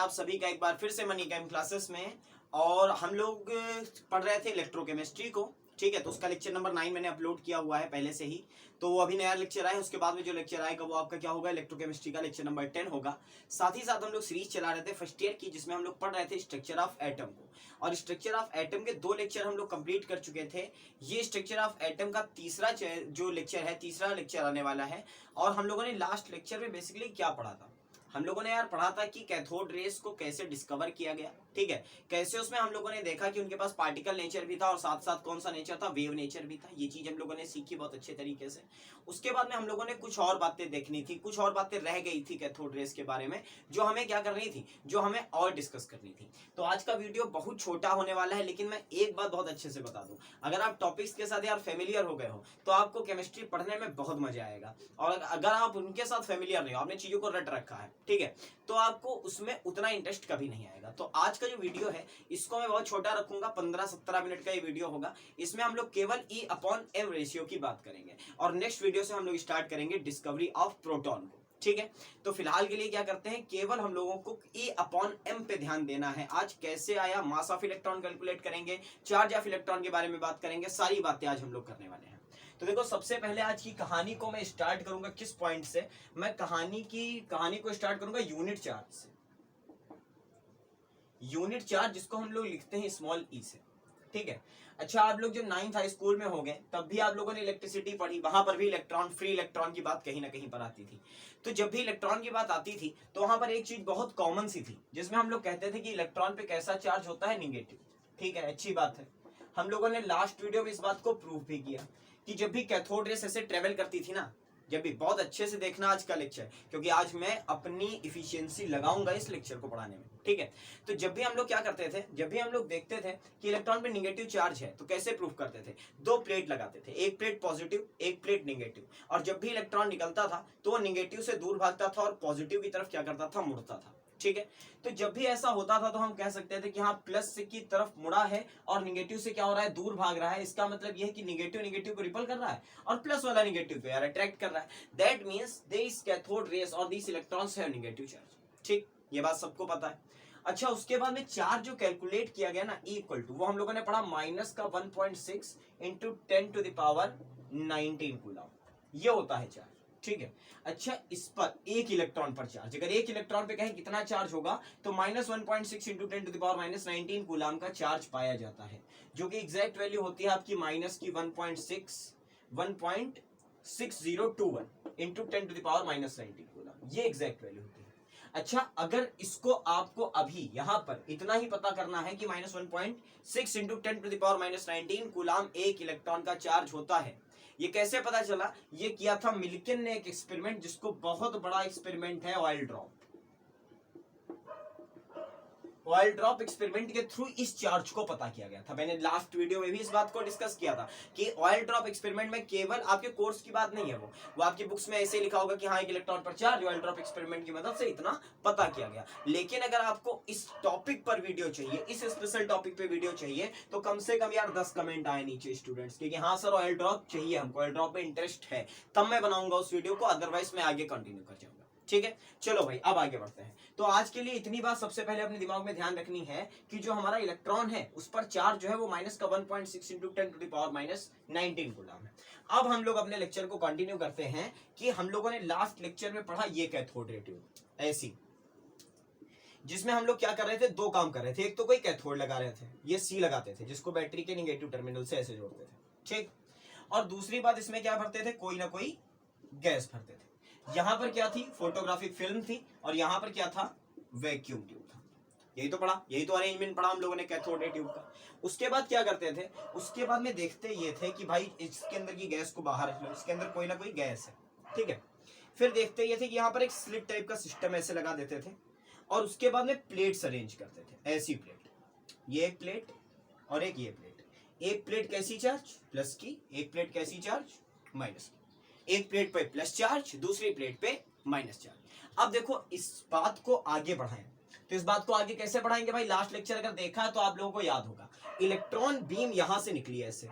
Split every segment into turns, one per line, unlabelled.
आप सभी का एक बार फिर से मनी गेम क्लासेस में। और हम लोग पढ़ रहे थे इलेक्ट्रोकेमिस्ट्री को, ठीक है। तो उसका लेक्चर नंबर 9 मैंने अपलोड किया हुआ है पहले से ही, तो वो अभी नया लेक्चर आया है। उसके बाद में जो लेक्चर आएगा वो आपका क्या होगा, इलेक्ट्रोकेमिस्ट्री का लेक्चर नंबर 10 होगा। साथ ही साथ हम लोग सीरीज चला रहे थे फर्स्ट ईयर की, जिसमें हम लोग पढ़ रहे थे स्ट्रक्चर ऑफ एटम को। और स्ट्रक्चर ऑफ एटम के 2 लेक्चर हम लोग कंप्लीट कर चुके थे। ये स्ट्रक्चर ऑफ एटम का तीसरा जो लेक्चर है, तीसरा लेक्चर आने वाला है। और हम लोगों ने लास्ट लेक्चर में बेसिकली क्या पढ़ा था, हम लोगों ने यार पढ़ा था कि कैथोड रेस को कैसे डिस्कवर किया गया, ठीक है। कैसे उसमें हम लोगों ने देखा कि उनके पास पार्टिकल नेचर भी था और साथ साथ कौन सा नेचर था, वेव नेचर भी था। ये चीज हम लोगों ने सीखी बहुत अच्छे तरीके से। उसके बाद में हम लोगों ने कुछ और बातें देखनी थी, कुछ और बातें रह गई थी कैथोड रेस के बारे में, जो हमें क्या करनी थी, जो हमें और डिस्कस करनी थी। तो आज का वीडियो बहुत छोटा होने वाला है, लेकिन मैं एक बात बहुत अच्छे से बता दूं, अगर आप टॉपिक्स के साथ यार फेमिलियर हो गए हो तो आपको केमिस्ट्री पढ़ने में बहुत मजा आएगा। और अगर आप उनके साथ फेमिलियर नहीं हो, आपने चीजों को रट रखा है, ठीक है, तो आपको उसमें उतना इंटरेस्ट कभी नहीं आएगा। तो आज का जो वीडियो है इसको मैं बहुत छोटा रखूंगा, 15-17 मिनट का ये वीडियो होगा। इसमें हम लोग केवल E/M रेशियो की बात करेंगे और नेक्स्ट वीडियो से हम लोग स्टार्ट करेंगे डिस्कवरी ऑफ प्रोटॉन को, ठीक है। तो फिलहाल के लिए क्या करते हैं, केवल हम लोगों को E/M पे ध्यान देना है। आज कैसे आया, मास ऑफ इलेक्ट्रॉन कैलकुलेट करेंगे, चार्ज ऑफ इलेक्ट्रॉन के बारे में बात करेंगे, सारी बातें आज हम लोग करने वाले हैं। तो देखो, सबसे पहले आज की कहानी को मैं स्टार्ट करूंगा किस पॉइंट से, मैं कहानी को स्टार्ट करूंगा यूनिट चार्ज से। यूनिट चार्ज जिसको हम लोग लिखते हैं स्मॉल ई से, ठीक है। अच्छा, आप लोग जब 9th हाई स्कूल में हो गए तब भी आप लोगों ने इलेक्ट्रिसिटी पढ़ी, वहां पर भी इलेक्ट्रॉन, फ्री इलेक्ट्रॉन की बात कहीं ना कहीं पर आती थी। तो जब भी इलेक्ट्रॉन की बात आती थी तो वहां पर एक चीज बहुत कॉमन सी थी, जिसमें हम लोग कहते थे कि इलेक्ट्रॉन पे कैसा चार्ज होता है, निगेटिव, ठीक है। अच्छी बात है, हम लोगों ने लास्ट वीडियो में इस बात को प्रूव भी किया कि जब भी कैथोड रेस ऐसे ट्रेवल करती थी ना, जब भी, बहुत अच्छे से देखना आज का लेक्चर, क्योंकि आज मैं अपनी इफिशियंसी लगाऊंगा इस लेक्चर को पढ़ाने में, ठीक है। तो जब भी हम लोग क्या करते थे, जब भी हम लोग देखते थे कि इलेक्ट्रॉन पे निगेटिव चार्ज है, तो कैसे प्रूफ करते थे, 2 प्लेट लगाते थे, एक प्लेट पॉजिटिव, एक प्लेट निगेटिव। और जब भी इलेक्ट्रॉन निकलता था तो वो निगेटिव से दूर भागता था और पॉजिटिव की तरफ क्या करता था, मुड़ता था, ठीक है। तो जब भी ऐसा होता था तो हम कह सकते थे कि हाँ, प्लस की तरफ मुड़ा है और निगेटिव से क्या हो रहा है, दूर भाग रहा है। इसका मतलब यह है कि निगेटिव निगेटिव को रिपल कर रहा है और प्लस वाला निगेटिव को यार अट्रैक्ट कर रहा है। That means this cathode rays और this electrons have negative charge, ठीक, ये बात सबको पता है। अच्छा, उसके बाद में चार्ज जो कैलकुलेट किया गया ना, E इक्वल टू, वो हम लोगों ने पढ़ा माइनस का 1.6 इंटू 10⁻19 कूलम, ये होता है चार्ज, ठीक है। अच्छा, इस पर एक इलेक्ट्रॉन पर चार्ज, अगर एक इलेक्ट्रॉन पे कहें कितना चार्ज होगा, तो -1.6 इंटू 10⁻19 कूलम का चार्ज पाया जाता है, जो कि एग्जैक्ट वैल्यू होती है आपकी माइनस की 1.6021 इंटू 10⁻19 कूलम, ये एग्जैक्ट वैल्यू होती है। अच्छा, अगर इसको आपको अभी यहां पर इतना ही पता करना है कि -1.6 इंटू 10⁻19 कूलम एक इलेक्ट्रॉन का चार्ज होता है, ये कैसे पता चला, ये किया था मिल्किन ने एक एक्सपेरिमेंट, जिसको बहुत बड़ा एक्सपेरिमेंट है oil drop. Oil drop experiment के थ्रू इस चार्ज को पता किया गया था। मैंने लास्ट वीडियो में भी इस बात को डिस्कस किया था कि ऑयल ड्रॉप एक्सपेरिमेंट में केवल आपके कोर्स की बात नहीं है, वो आपकी बुक्स में ऐसे लिखा होगा कि हाँ, एक इलेक्ट्रॉन पर चार्ज ऑयल ड्रॉप एक्सपेरिमेंट की मदद से इतना पता किया गया। लेकिन अगर आपको इस टॉपिक पर वीडियो चाहिए, इस स्पेशल टॉपिक पे वीडियो चाहिए, तो कम से कम यार 10 कमेंट आए नीचे स्टूडेंट्स के कि हाँ सर, ऑयल ड्रॉप चाहिए हमको, ऑयल ड्रॉप में इंटरेस्ट है, तब मैं बनाऊंगा उस वीडियो को, अदरवाइज मैं आगे कंटिन्यू कर जाऊंगा, ठीक है। चलो भाई, अब आगे बढ़ते हैं। तो आज के लिए इतनी बात सबसे पहले अपने दिमाग में ध्यान रखनी है कि जो हमारा इलेक्ट्रॉन है उस पर चार्ज जो है वो माइनस का 1.6 इंटू 10⁻19 कूलम है। अब हम लोग अपने लेक्चर को कंटिन्यू करते हैं कि हम लोगों ने लास्ट लेक्चर में पढ़ा ये कैथोड रे ट्यूब ऐसी, जिसमें हम लोग क्या कर रहे थे, 2 काम कर रहे थे। एक तो कोई कैथोड लगा रहे थे, ये सी लगाते थे, जिसको बैटरी के निगेटिव टर्मिनल से ऐसे जोड़ते थे, ठीक। और दूसरी बात, इसमें क्या भरते थे, कोई ना कोई गैस भरते थे। यहां पर क्या थी, फोटोग्राफिक फिल्म थी, और यहां पर क्या था, वैक्यूम ट्यूब था। यही तो पढ़ा, यही तो अरेंजमेंट पढ़ा हम लोगों ने कैथोड रे ट्यूब का। उसके बाद क्या करते थे, उसके बाद में देखते ये थे कि भाई इसके अंदर की गैस को बाहर रख लो, इसके अंदर कोई ना कोई गैस है, ठीक है। फिर देखते ये थे कि यहाँ पर एक स्लिट टाइप का सिस्टम ऐसे लगा देते थे, और उसके बाद में प्लेट्स अरेंज करते थे, ऐसी प्लेट, ये एक प्लेट और एक ये प्लेट। एक प्लेट कैसी चार्ज, प्लस की, एक प्लेट कैसी चार्ज, माइनस की। एक प्लेट पे प्लस चार्ज, दूसरी प्लेट पे माइनस चार्ज। अब देखो, इस बात को आगे बढ़ाएं, तो इस बात को आगे कैसे बढ़ाएंगे भाई, लास्ट लेक्चर अगर देखा तो आप लोगों को याद होगा, इलेक्ट्रॉन बीम यहां से निकली, ऐसे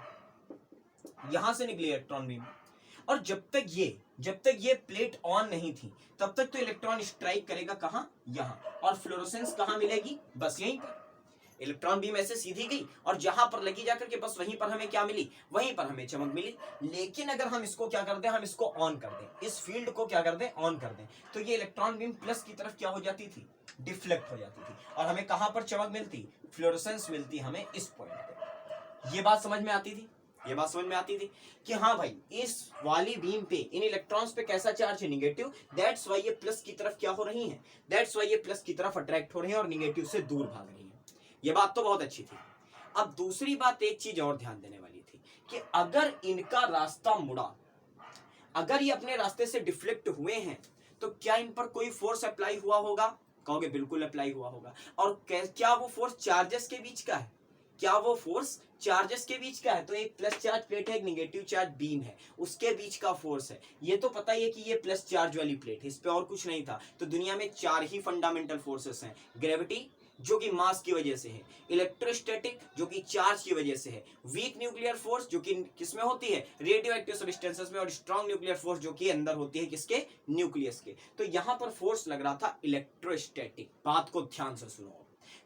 यहां से निकली इलेक्ट्रॉन बीम, और जब तक ये प्लेट ऑन नहीं थी तब तक तो इलेक्ट्रॉन स्ट्राइक करेगा कहां, यहां, और फ्लोरोसेंस कहां मिलेगी, बस यहीं पर। इलेक्ट्रॉन बीम ऐसे सीधी गई और जहां पर लगी जाकर के बस वहीं पर हमें क्या मिली, वहीं पर हमें चमक मिली। लेकिन अगर हम इसको क्या कर दें, हम इसको ऑन कर दें, इस फील्ड को क्या कर दें, ऑन कर दें, तो ये इलेक्ट्रॉन बीम प्लस की तरफ क्या हो जाती थी, डिफ्लेक्ट हो जाती थी, और हमें कहां पर चमक मिलती, फ्लोरोसेंस मिलती हमें इस पॉइंट पे। ये बात समझ में आती थी, ये बात समझ में आती थी कि हाँ भाई इस वाली बीम पे इन इलेक्ट्रॉन्स पे कैसा चार्ज है, निगेटिव, दैट्स वाई ये प्लस की तरफ क्या हो रही है, दैट्स वाई ये प्लस की तरफ अट्रैक्ट हो रही है और निगेटिव से दूर भाग रही है। ये बात तो बहुत अच्छी थी। अब दूसरी बात, एक चीज और ध्यान देने वाली थी कि अगर इनका रास्ता मुड़ा, अगर ये अपने रास्ते से डिफ्लेक्ट हुए हैं, तो क्या इन पर कोई फोर्स अप्लाई हुआ होगा, कहोगे बिल्कुल अप्लाई हुआ होगा। और क्या वो फोर्स चार्जेस के बीच का है, क्या वो फोर्स चार्जेस के बीच का है, तो एक प्लस चार्ज प्लेट है, एक नेगेटिव चार्ज बीम है, उसके बीच का फोर्स है। ये तो पता ही है कि ये प्लस चार्ज वाली प्लेट है, इस पे और कुछ नहीं था। तो दुनिया में 4 ही फंडामेंटल फोर्सेस हैं, ग्रेविटी जो कि मास की वजह से है, इलेक्ट्रोस्टैटिक जो कि चार्ज की वजह से है, वीक न्यूक्लियर फोर्स जो कि किसमें होती है, रेडियो एक्टिव सब्सटेंसेस में, और स्ट्रॉन्ग न्यूक्लियर फोर्स जो कि अंदर होती है किसके, न्यूक्लियस के। तो यहां पर फोर्स लग रहा था इलेक्ट्रोस्टैटिक। बात को ध्यान से सुनो,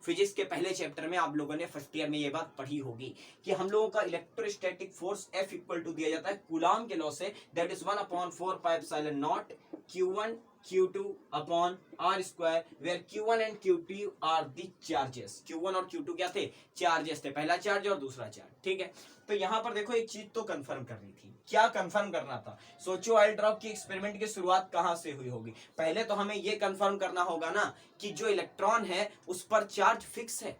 फिजिक्स के पहले चैप्टर में आप लोगों ने फर्स्ट ईयर में ये बात पढ़ी होगी कि हम लोगों का electrostatic force F equal to दिया जाता है कूलाम के लॉ से, that is 1/4 pi epsilon naught Q1 Q2 upon R square, where Q1 and Q2 are the charges. Q1 और Q2 क्या थे, चार्जेस थे, पहला चार्ज और दूसरा चार्ज, ठीक है। तो यहां पर देखो एक चीज तो कंफर्म करनी थी, क्या कंफर्म करना था, सोचो ऑयल ड्रॉप की एक्सपेरिमेंट की शुरुआत कहां से हुई होगी। पहले तो हमें यह कंफर्म करना होगा ना कि जो इलेक्ट्रॉन है उस पर चार्ज फिक्स है।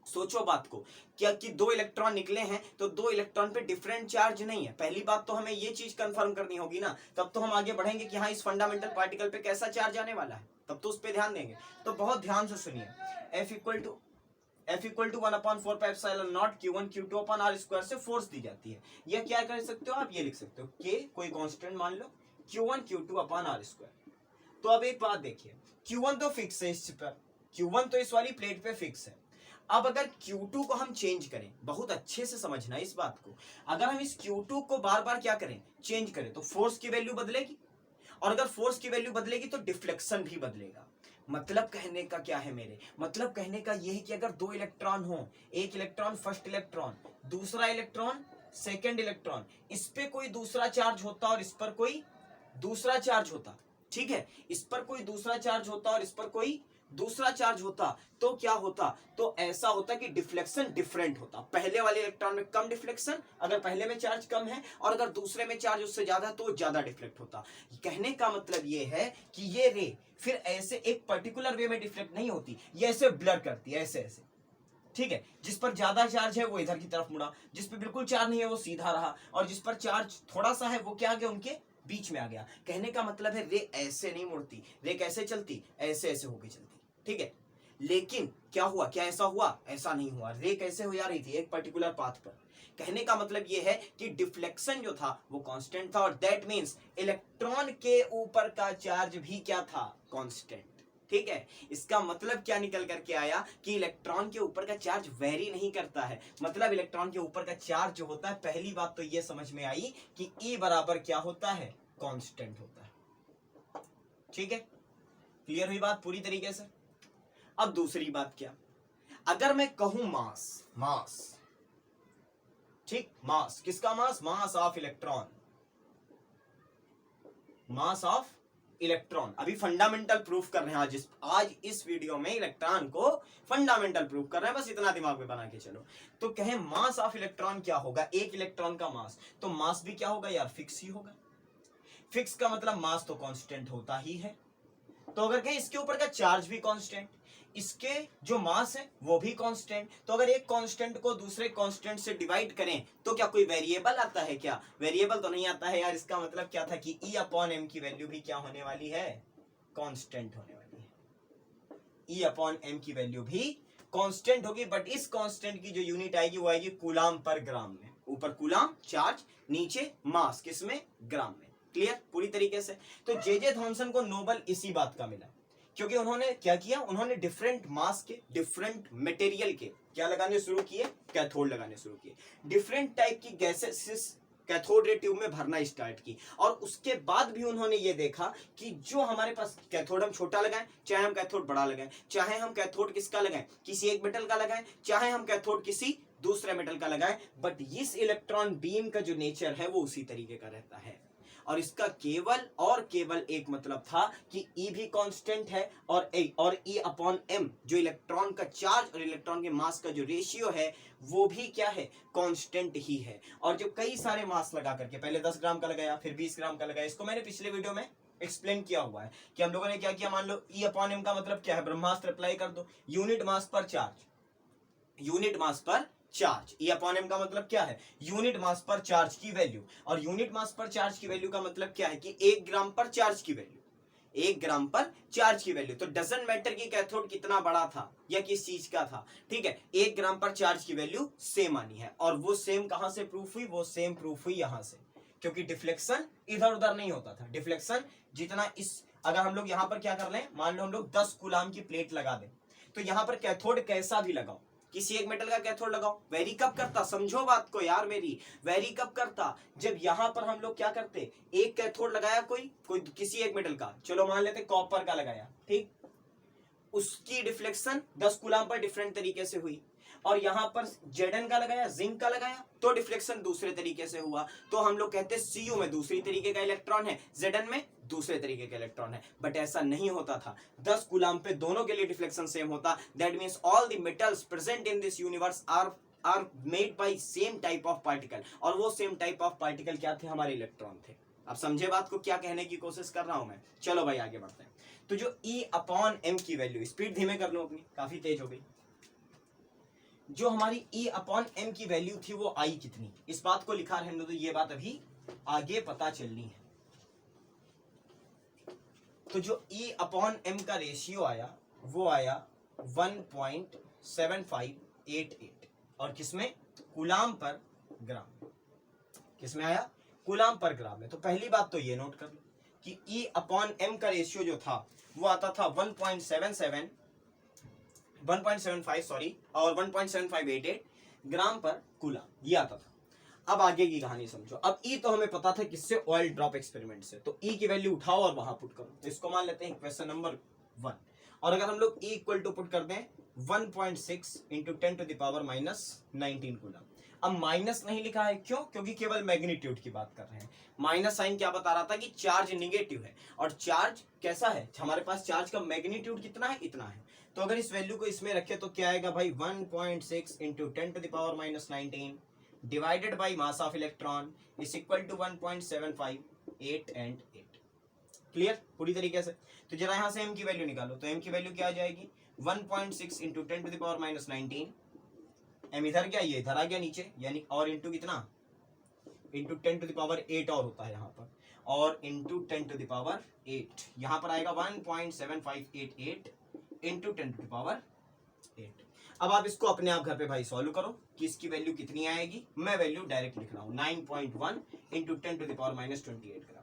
सोचो बात को, क्या कि 2 इलेक्ट्रॉन निकले हैं तो 2 इलेक्ट्रॉन पे डिफरेंट चार्ज नहीं है। पहली बात तो हमें ये चीज कंफर्म करनी होगी ना, तब तो हम आगे बढ़ेंगे कि हाँ इस फंडामेंटल पार्टिकल पे कैसा चार्ज आने वाला है, तब तो उस पर ध्यान देंगे। तो बहुत ध्यान से सुनिए, F equal to 1/4 pi epsilon naught Q1 Q2 upon R square से फोर्स दी जाती है। यह क्या कर सकते हो आप, ये लिख सकते हो K कोई कांस्टेंट मान लो, Q1 Q2 upon R square. तो अब एक बात देखिए, Q1 तो फिक्स है इस पर, Q1 तो इस वाली प्लेट पे फिक्स है। अब अगर Q2 को हम चेंज करें, बहुत अच्छे से समझना इस बात को, अगर हम इस Q2 को बार बार क्या करें, चेंज करें, तो फोर्स की वैल्यू बदलेगी, और अगर फोर्स की वैल्यू बदलेगी तो डिफ्लेक्शन भी बदलेगा। मतलब कहने का क्या है मेरे, मतलब कहने का यह है कि अगर 2 इलेक्ट्रॉन हो, एक इलेक्ट्रॉन फर्स्ट इलेक्ट्रॉन, दूसरा इलेक्ट्रॉन सेकंड इलेक्ट्रॉन, इस पे कोई दूसरा चार्ज होता और इस पर कोई दूसरा चार्ज होता, ठीक है, इस पर कोई दूसरा चार्ज होता और इस पर कोई दूसरा चार्ज होता, तो क्या होता, तो ऐसा होता कि डिफ्लेक्शन डिफरेंट होता। पहले वाले इलेक्ट्रॉन में कम डिफ्लेक्शन, अगर पहले में चार्ज कम है, और अगर दूसरे में चार्ज उससे ज्यादा है तो ज्यादा डिफ्लेक्ट होता। कहने का मतलब ये है कि ये रे फिर ऐसे एक पर्टिकुलर वे में डिफ्लेक्ट नहीं होती, ये ऐसे ब्लर करती है, ऐसे ऐसे, ठीक है। जिस पर ज्यादा चार्ज है वो इधर की तरफ मुड़ा, जिस पर बिल्कुल चार्ज नहीं है वो सीधा रहा, और जिस पर चार्ज थोड़ा सा है वो क्या आ गया, उनके बीच में आ गया। कहने का मतलब है रे ऐसे नहीं मुड़ती, रे कैसे चलती, ऐसे ऐसे होके चलती, ठीक है। लेकिन क्या हुआ, क्या ऐसा हुआ, ऐसा नहीं हुआ, रे कैसे हो जा रही थी, एक पर्टिकुलर पाथ पर। कहने का मतलब यह है कि डिफ्लेक्शन जो था वो कांस्टेंट था, और दैट मींस इलेक्ट्रॉन के ऊपर का चार्ज भी क्या था, कांस्टेंट, ठीक है। इसका मतलब क्या निकल करके आया कि इलेक्ट्रॉन के ऊपर का चार्ज वेरी नहीं करता है, मतलब इलेक्ट्रॉन के ऊपर का चार्ज जो होता है, पहली बात तो ये समझ में आई कि E बराबर क्या होता है, कांस्टेंट होता है, ठीक है। क्लियर हुई बात पूरी तरीके से। अब दूसरी बात क्या, अगर मैं कहूं मास, मास, ठीक, मास किसका, मास of electron, mass of electron. अभी फंडामेंटल प्रूफ कर रहे हैं आज इस वीडियो में इलेक्ट्रॉन को फंडामेंटल प्रूफ कर रहे हैं, बस इतना दिमाग में बना के चलो। तो कहें मास ऑफ इलेक्ट्रॉन क्या होगा, एक इलेक्ट्रॉन का मास, तो मास भी क्या होगा यार, फिक्स ही होगा। फिक्स का मतलब मास तो कांस्टेंट होता ही है। तो अगर कहें इसके ऊपर का चार्ज भी कांस्टेंट, इसके जो मास है वो भी कांस्टेंट, तो अगर एक कांस्टेंट को दूसरे कांस्टेंट से डिवाइड करें तो क्या कोई वेरिएबल आता है, क्या वेरिएबल तो नहीं आता है यार। इसका मतलब क्या था कि E अपॉन एम की वैल्यू भी क्या होने वाली है, कांस्टेंट होने वाली है। E अपॉन एम की वैल्यू भी कांस्टेंट होगी, बट इस कांस्टेंट की जो यूनिट आएगी वो आएगी कूलाम पर ग्राम में। ऊपर कूलाम चार्ज, नीचे मास, किसमें, ग्राम में। क्लियर पूरी तरीके से। तो जे थॉमसन को नोबेल इसी बात का मिला, क्योंकि उन्होंने क्या किया, उन्होंने डिफरेंट मास के, डिफरेंट मटेरियल के क्या लगाने शुरू किए, कैथोड लगाने शुरू किए। डिफरेंट टाइप की गैसेस कैथोड रे ट्यूब में भरना स्टार्ट की। और उसके बाद भी उन्होंने ये देखा कि जो हमारे पास कैथोड हम छोटा लगाएं, चाहे हम कैथोड बड़ा लगाएं, चाहे हम कैथोड किसका लगाएं, किसी एक मेटल का लगाएं, चाहे हम कैथोड किसी दूसरे मेटल का लगाएं, बट इस इलेक्ट्रॉन बीम का जो नेचर है वो उसी तरीके का रहता है। और इसका केवल और केवल एक मतलब था कि E भी कांस्टेंट है और E अपॉन M जो इलेक्ट्रॉन का चार्ज और इलेक्ट्रॉन के मास का जो रेशियो है वो भी क्या है, कांस्टेंट ही है। और जो कई सारे मास लगा करके पहले 10 ग्राम का लगाया, फिर 20 ग्राम का लगाया, इसको मैंने पिछले वीडियो में एक्सप्लेन किया हुआ है कि हम लोगों ने क्या किया। मान लो E अपॉन M का मतलब क्या है, ब्रह्मास्त्र अप्लाई कर दो, यूनिट मास पर चार्ज, यूनिट मास पर चार्ज। E अपॉन M का मतलब क्या है, यूनिट मास पर चार्ज की वैल्यू। और यूनिट मास पर चार्ज की वैल्यू का मतलब क्या है कि 1 ग्राम पर चार्ज की वैल्यू, 1 ग्राम पर चार्ज की वैल्यू। तो डजंट मैटर कि कैथोड कितना बड़ा था या किस चीज का था, ठीक है, 1 ग्राम पर चार्ज की वैल्यू सेम आनी है। और वो सेम कहां से प्रूफ हुई, वो सेम प्रूफ हुई यहां से, क्योंकि डिफ्लेक्शन इधर उधर नहीं होता था। डिफ्लेक्शन जितना इस, अगर हम लोग यहां पर क्या कर लें, मान लो हम लोग 10 कूलाम की प्लेट लगा दें, तो यहां पर कैथोड कैसा भी लगाओ, किसी एक मेटल का कैथोड लगाओ, वेरी कब करता, समझो बात को यार मेरी, वेरी कब करता, जब यहां पर हम लोग क्या करते, एक कैथोड लगाया कोई किसी एक मेटल का, चलो मान लेते कॉपर का लगाया, ठीक, उसकी डिफ्लेक्शन 10 कूलाम पर डिफरेंट तरीके से हुई। और यहां पर जेडन का लगाया, जिंक का लगाया, तो डिफ्लेक्शन दूसरे तरीके से हुआ। तो हम लोग कहते हैं Cu में दूसरी तरीके का इलेक्ट्रॉन है, Zn में दूसरे तरीके का इलेक्ट्रॉन है। बट ऐसा नहीं होता था, 10 कूलाम पे दोनों के लिए डिफ्लेक्शन सेम होता। That means all the metals present in this universe are made by same type of particle. और वो सेम टाइप ऑफ पार्टिकल क्या थे, हमारे इलेक्ट्रॉन थे। अब समझे बात को, क्या कहने की कोशिश कर रहा हूं मैं। चलो भाई आगे बढ़ते हैं। तो जो E अपॉन M की वैल्यू, स्पीड धीमे कर लो अपनी, काफी तेज हो गई। जो हमारी E अपॉन M की वैल्यू थी वो आई कितनी, इस बात को लिखा रहने दो, ये बात अभी आगे पता चलनी है। तो जो E अपॉन M का रेशियो आया वो आया 1.7588 और किसमें, कूलाम पर ग्राम, किसमें आया, कूलाम पर ग्राम में। तो पहली बात तो ये नोट कर लो कि E अपॉन M का रेशियो जो था वो आता था 1.75 सॉरी और 1.7588 ग्राम पर कूलाम, ये आता था। अब आगे की कहानी समझो। अब E तो हमें पता था किससे, ऑयल ड्रॉप एक्सपेरिमेंट से। तो E की वैल्यू उठाओ और वहां पुट करो। तो इसको मान लेते हैं क्वेश्चन नंबर 1। और अगर हम लोग E इक्वल टू पुट कर दें 1.6 into 10 to the power -19 coulomb. अब माइनस नहीं लिखा है, क्यों, क्योंकि केवल मैग्नीट्यूड की बात कर रहे हैं। माइनस साइन क्या बता रहा था कि चार्ज निगेटिव है, और चार्ज कैसा है, हमारे पास चार्ज का मैग्नीट्यूड कितना है, इतना है। तो अगर इस वैल्यू को इसमें रखे तो क्या आएगा भाई, 1.6 into 10 to the power -19 divided by mass of electron is equal to 1.75 and 8। Clear पूरी तरीके से। तो जरा यहां से m की वैल्यू निकालो। तो m की वैल्यू क्या आ जाएगी, 1.6 into 10 to the power -19, m इधर क्या, ये इधर आ गया नीचे, यानी और इंटू कितना, इंटू 10 टू द पावर 8 और होता है यहाँ पर, और इंटू 10 टू द पावर 8 यहाँ पर आएगा 1.7588 इंटू 10 टू द पावर 8। अब आप इसको अपने आप घर पे भाई सॉल्व करो कि इसकी वैल्यू कितनी आएगी। मैं वैल्यू डायरेक्ट लिख रहा हूँ 9.1 इंटू 10 टू द पावर -28 ग्राम।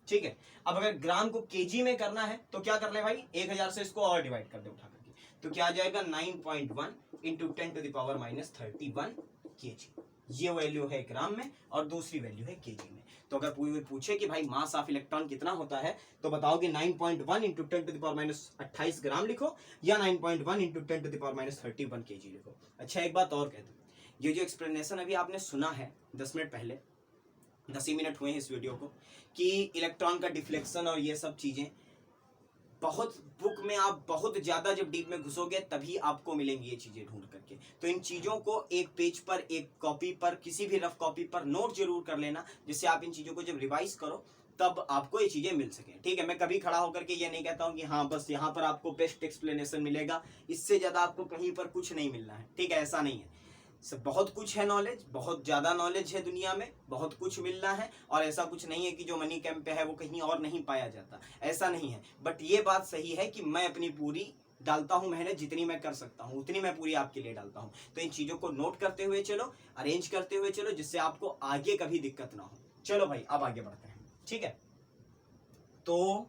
ठीक है। अब अगर ग्राम को केजी में करना है तो क्या कर ले भाई, 1000 से इसको और डिवाइड कर दे उठा करके, तो क्या आ जाएगा 9.1 into 10 to the power -31 KG. ये वैल्यू है ग्राम में और दूसरी वैल्यू है केजी में। तो अगर पूछे कि भाई मास ऑफ इलेक्ट्रॉन कितना होता है तो बताओ कि 9.1 into 10 to the power -28 gram लिखो या 9.1 into 10 to the power -31 KG लिखो। अच्छा एक बात और कह दूं, ये जो एक्सप्लेनेशन अभी आपने सुना है 10 मिनट पहले, 10 ही मिनट हुए हैं इस वीडियो को, कि इलेक्ट्रॉन का डिफ्लेक्शन और ये सब चीजें बहुत बुक में आप बहुत ज्यादा जब डीप में घुसोगे तभी आपको मिलेंगी ये चीजें ढूंढ करके। तो इन चीजों को एक पेज पर, एक कॉपी पर, किसी भी रफ कॉपी पर नोट जरूर कर लेना, जिससे आप इन चीजों को जब रिवाइज करो तब आपको ये चीजें मिल सके। ठीक है, मैं कभी खड़ा होकर के ये नहीं कहता हूँ कि हाँ बस यहाँ पर आपको बेस्ट एक्सप्लेनेशन मिलेगा, इससे ज्यादा आपको कहीं पर कुछ नहीं मिलना है। ठीक है, ऐसा नहीं है, बहुत कुछ है नॉलेज, बहुत ज्यादा नॉलेज है दुनिया में, बहुत कुछ मिलना है। और ऐसा कुछ नहीं है कि जो मनी कैंप पे है वो कहीं और नहीं पाया जाता, ऐसा नहीं है। बट ये बात सही है कि मैं अपनी पूरी डालता हूं मेहनत, जितनी मैं कर सकता हूं उतनी मैं पूरी आपके लिए डालता हूं। तो इन चीजों को नोट करते हुए चलो, अरेंज करते हुए चलो, जिससे आपको आगे कभी दिक्कत ना हो। चलो भाई अब आगे बढ़ते हैं। ठीक है, तो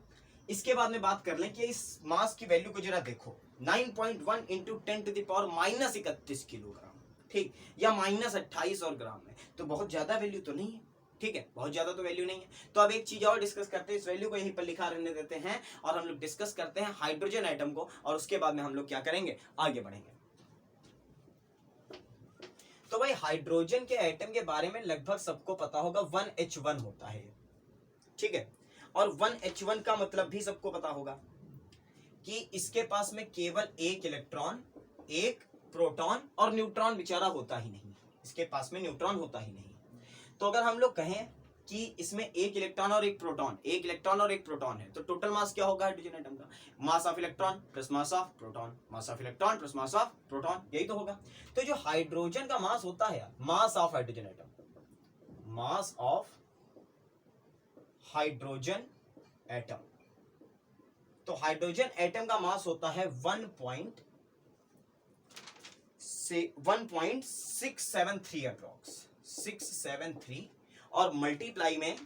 इसके बाद में बात कर लें कि इस मास की वैल्यू को जरा देखो, 9.1 into 10 to the power -31 kilogram. ठीक, या -28 और ग्राम में, तो बहुत ज्यादा वैल्यू तो नहीं है, ठीक है, बहुत ज्यादा तो वैल्यू नहीं है। तो अब एक चीज और डिस्कस करते हैं, इस वैल्यू को यहीं पर लिखा रहने देते हैं और हम लोग डिस्कस करते हैं हाइड्रोजन एटम को, और उसके बाद में हम लोग क्या करेंगे, आगे बढ़ेंगे। तो भाई हाइड्रोजन के एटम के बारे में लगभग सबको पता होगा, 1H1 होता है, ठीक है, और 1H1 का मतलब भी सबको पता होगा कि इसके पास में केवल एक इलेक्ट्रॉन, एक प्रोटॉन और न्यूट्रॉन बेचारा होता ही नहीं, इसके पास में न्यूट्रॉन होता ही नहीं। तो अगर हम लोग कहें कि इसमें एक इलेक्ट्रॉन और एक प्रोटॉन, एक इलेक्ट्रॉन और एक प्रोटॉन है, तो टोटल मास क्या होगा हाइड्रोजन एटम का, मास of electron plus mass of proton, mass of electron plus mass of proton, यही तो होगा। तो जो हाइड्रोजन का मास होता है, mass of hydrogen atom, mass of hydrogen atom, तो हाइड्रोजन एटम का मास होता है 1.673 अप्रॉक्स, 673, और मल्टीप्लाई में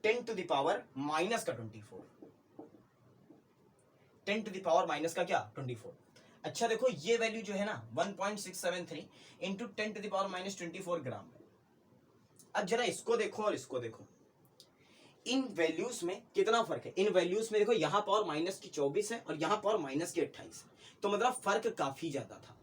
10 टू द पावर माइनस का 24, 10 टू द पावर माइनस का क्या 24। अच्छा देखो ये वैल्यू जो है ना 1.673 into 10 to the power minus 24 gram है। अब जरा इसको देखो और इसको देखो, इन वैल्यूज में कितना फर्क है, इन वैल्यूज में देखो यहाँ पावर माइनस की 24 है और यहाँ पावर माइनस की 28 है, तो मतलब फर्क काफी ज्यादा था।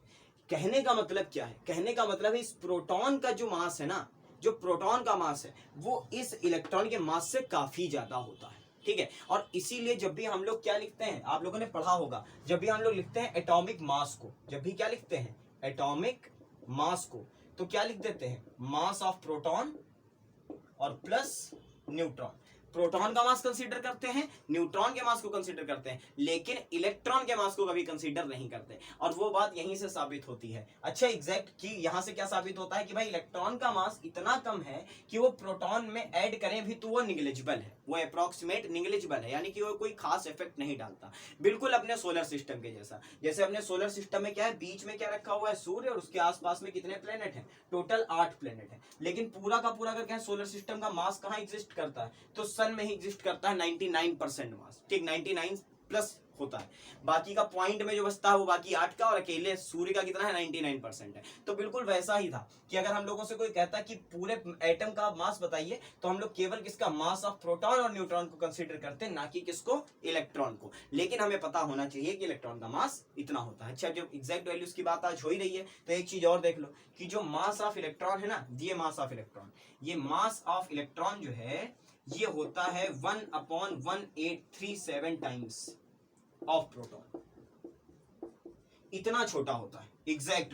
कहने का मतलब क्या है, कहने का मतलब है इस प्रोटॉन का जो मास है ना, जो प्रोटॉन का मास है वो इस इलेक्ट्रॉन के मास से काफी ज्यादा होता है, ठीक है। और इसीलिए जब भी हम लोग क्या लिखते हैं, आप लोगों ने पढ़ा होगा, जब भी हम लोग लिखते हैं एटॉमिक मास को, जब भी क्या लिखते हैं एटॉमिक मास को, तो क्या लिख देते हैं मास ऑफ प्रोटॉन और प्लस न्यूट्रॉन। प्रोटॉन का मास कंसीडर करते हैं, न्यूट्रॉन के मास को कंसीडर करते हैं, लेकिन इलेक्ट्रॉन के मास को कभी कंसीडर नहीं करते, और वो बात यहीं से साबित होती है। अच्छा एग्जैक्ट कि यहां से क्या साबित होता है कि भाई इलेक्ट्रॉन का मास इतना कम है कि वो प्रोटॉन में ऐड करें भी तो वो निग्लिजिबल है, वो अप्रॉक्सीमेट निग्लिजिबल है, यानी कि वो कोई खास इफेक्ट नहीं डालता, बिल्कुल अपने सोलर सिस्टम के जैसा। जैसे अपने सोलर सिस्टम में क्या है, बीच में क्या रखा हुआ है सूर्य, और उसके आसपास में कितने प्लेनेट हैं, टोटल 8 प्लेनेट है, लेकिन पूरा का पूरा अगर कहें सोलर सिस्टम का मास कहाँ एग्जिस्ट करता है, तो सन में ही एग्जिस्ट करता है 99% मास, ठीक, 99 प्लस होता है, बाकी का पॉइंट में जो बचता है वो बाकी 8 का, और अकेले सूर्य का कितना है 99% है। तो बिल्कुल वैसा ही था कि अगर हम लोगों से कोई कहता है कि पूरे एटम का मास बताइए, तो हम लोग केवल किसका मास ऑफ प्रोटॉन और न्यूट्रॉन को कंसीडर करते हैं, ना कि किसको इलेक्ट्रॉन को, लेकिन हमें पता होना चाहिए कि इलेक्ट्रॉन का मास इतना होता है। अच्छा जब एग्जैक्ट वैल्यूज की बात आज हो ही रही है, तो एक चीज और देख लो कि जो मास ऑफ इलेक्ट्रॉन है ना, ये मास ऑफ इलेक्ट्रॉन, ये मास ऑफ इलेक्ट्रॉन जो है ये होता है 1/1837 टाइम्स ऑफ प्रोटॉन, इतना छोटा होता है। एग्जैक्ट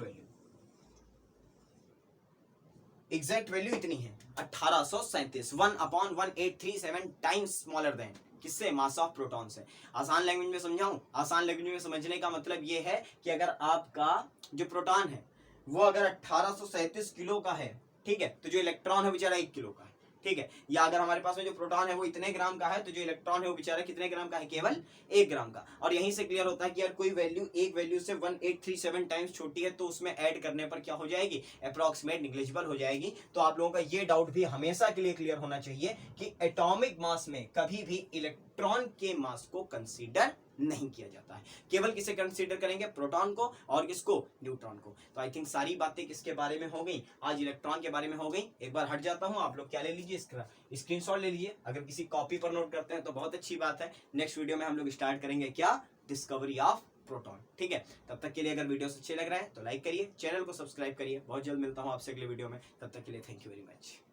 वैल्यू इतनी है 1837, 1/1837 टाइम्स स्मॉलर देन किससे, मास ऑफ प्रोटॉन से। आसान लैंग्वेज में समझाऊं, आसान लैंग्वेज में समझने का मतलब ये है कि अगर आपका जो प्रोटॉन है वो अगर 1837 किलो का है, ठीक है, तो जो इलेक्ट्रॉन है बेचारा 1 किलो का है, ठीक है, या अगर हमारे पास में जो प्रोटॉन है वो इतने ग्राम का है, तो जो इलेक्ट्रॉन है वो बेचारा कितने ग्राम का है, केवल 1 ग्राम का। और यहीं से क्लियर होता है कि यार कोई वैल्यू एक वैल्यू से 1837 टाइम्स छोटी है, तो उसमें ऐड करने पर क्या हो जाएगी, अप्रॉक्सीमेट निग्लिजिबल हो जाएगी। तो आप लोगों का ये डाउट भी हमेशा के लिए क्लियर होना चाहिए कि एटॉमिक मास में कभी भी इलेक्ट्रॉन के मास को कंसीडर नहीं किया जाता है, केवल किसे कंसीडर करेंगे, प्रोटॉन को, और किसको, न्यूट्रॉन को। तो आई थिंक सारी बातें किसके बारे में हो गई, आज इलेक्ट्रॉन के बारे में हो गई। एक बार हट जाता हूं, आप लोग क्या ले लीजिए, इसका स्क्रीनशॉट ले लीजिए, अगर किसी कॉपी पर नोट करते हैं तो बहुत अच्छी बात है। नेक्स्ट वीडियो में हम लोग स्टार्ट करेंगे क्या, डिस्कवरी ऑफ प्रोटॉन, ठीक है। तब तक के लिए अगर वीडियो अच्छे लग रहा है तो लाइक करिए, चैनल को सब्सक्राइब करिए। बहुत जल्द मिलता हूं आपसे अगले वीडियो में, तब तक के लिए थैंक यू वेरी मच।